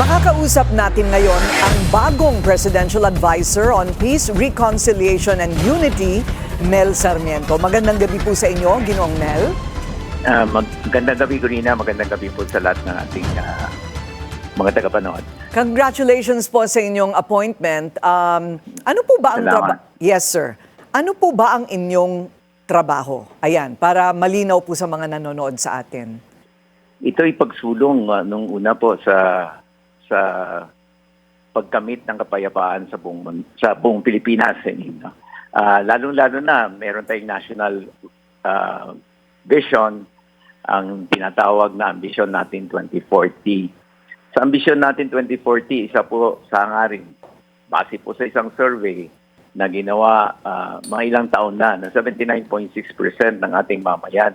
Makakausap natin ngayon ang bagong Presidential Advisor on Peace, Reconciliation and Unity, Mel Sarmiento. Magandang gabi po sa inyo, Ginoong Mel. Magandang gabi, Corina. Magandang gabi po sa lahat ng ating mga tagapanood. Congratulations po sa inyong appointment. Ano po ba ang trabaho? Yes, sir. Ano po ba ang inyong trabaho? Ayan, para malinaw po sa mga nanonood sa atin. Ito ay pagsulong nung una po sa pagkamit ng kapayapaan sa buong Pilipinas. Lalong-lalo na meron tayong national vision, ang tinatawag na Ambition natin 2040. Sa Ambition natin 2040, isa po sa hangarin, base po sa isang survey na ginawa mga ilang taon na 79.6% ng ating mamayan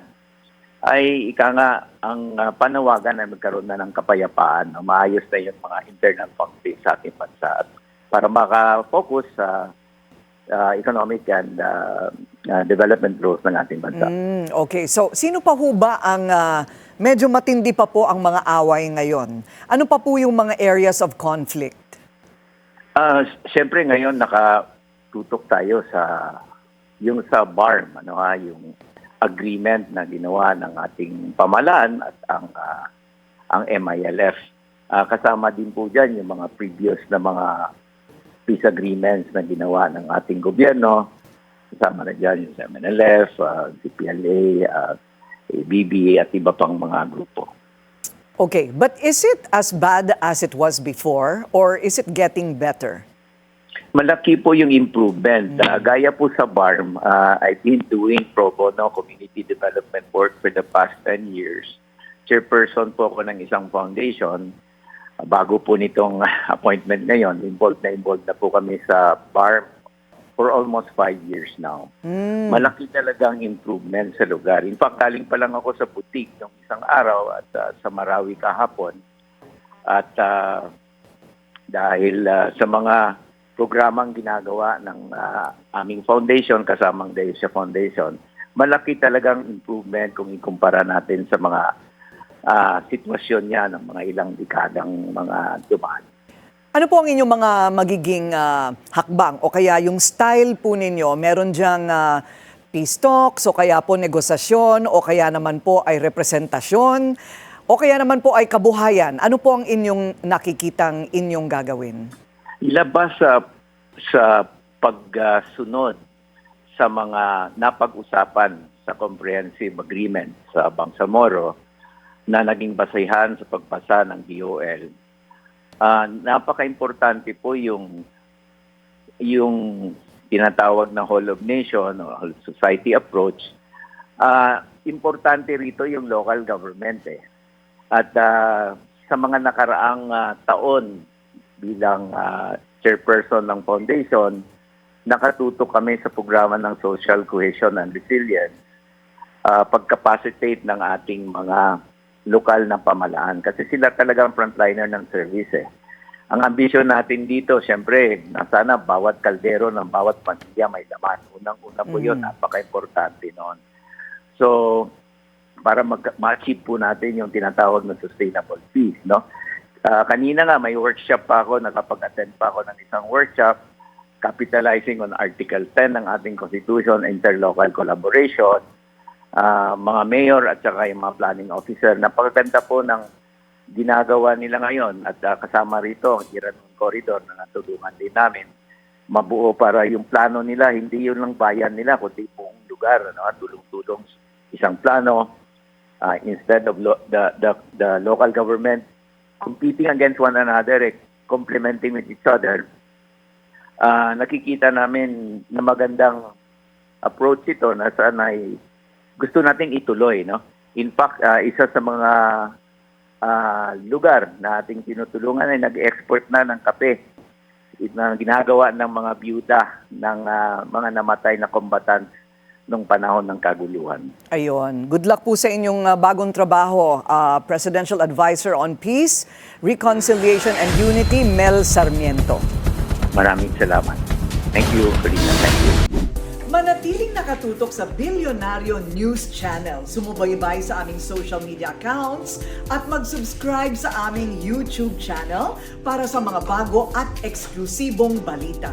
ay ika nga ang panawagan na magkaroon na ng kapayapaan, na maayos na yung mga internal conflicts sa ating bansa para maka-focus sa economic and development growth ng ating bansa. Okay, so sino pa ho ba ang medyo matindi pa po ang mga away ngayon? Ano pa po yung mga areas of conflict? Siyempre ngayon nakatutok tayo sa BARM, yung agreement na ginawa ng ating pamahalaan at ang MILF. Kasama din po dyan yung mga previous na mga peace agreements na ginawa ng ating gobyerno. Kasama na dyan yung MNLF, CPLA, ABB at iba pang mga grupo. Okay, but is it as bad as it was before or is it getting better? Malaki po yung improvement. Gaya po sa BARM, I've been doing pro bono community development work for the past 10 years. Chairperson po ako ng isang foundation. Bago po nitong appointment ngayon, involved na po kami sa BARM for almost 5 years now. Malaki talagang improvement sa lugar. In fact, galing pa lang ako sa butik ng isang araw at sa Marawi kahapon. At dahil sa mga programang ginagawa ng aming foundation, kasamang Deusha Foundation, malaki talagang improvement kung ikumpara natin sa mga sitwasyon niya ng mga ilang dekadang mga dumaan. Ano po ang inyong mga magiging hakbang o kaya yung style po ninyo? Meron diyang peace talks o kaya po negosasyon o kaya naman po ay representasyon o kaya naman po ay kabuhayan. Ano po ang inyong nakikitang inyong gagawin? Ilabas sa pagsunod sa mga napag-usapan sa comprehensive agreement sa Bangsamoro na naging basehan sa pagpasa ng DOL. Napaka-importante po yung tinatawag na whole of nation o whole society approach. Importante rito yung local government. At sa mga nakaraang taon, bilang chairperson ng foundation, nakatutok kami sa programa ng Social Cohesion and Resilience, pagcapacitate ng ating mga lokal na pamahalaan. Kasi sila talagang frontliner ng service. Ang ambisyon natin dito, siyempre, sana bawat kaldero ng bawat pamilya may laman. Unang-una po yun, napaka-importante noon. So, para ma-achieve po natin yung tinatawag na sustainable peace, no? Kanina nga may workshop pa ako, nakapag-attend pa ako ng isang workshop capitalizing on Article 10 ng ating Constitution, interlocal collaboration, mga mayor at saka yung mga planning officer. Napakaganda po ng ginagawa nila ngayon at kasama rito ang Iranon Corridor na natulungan din namin mabuo para yung plano nila, hindi yun lang bayan nila, kundi buong lugar, tulong-tulong isang plano instead of the local government competing against one another, complementing with each other. Nakikita namin na magandang approach ito na sana ay gusto nating ituloy. No? In fact, isa sa mga lugar na ating tinutulungan ay nag-export na ng kape na ginagawa ng mga byuda ng mga namatay na combatants nung panahon ng kaguluhan. Ayun. Good luck po sa inyong bagong trabaho, Presidential Advisor on Peace, Reconciliation and Unity, Mel Sarmiento. Maraming salamat. Thank you, Corina. Thank you. Manatiling nakatutok sa Bilyonaryo News Channel. Sumubaybay sa aming social media accounts at mag-subscribe sa aming YouTube channel para sa mga bago at eksklusibong balita.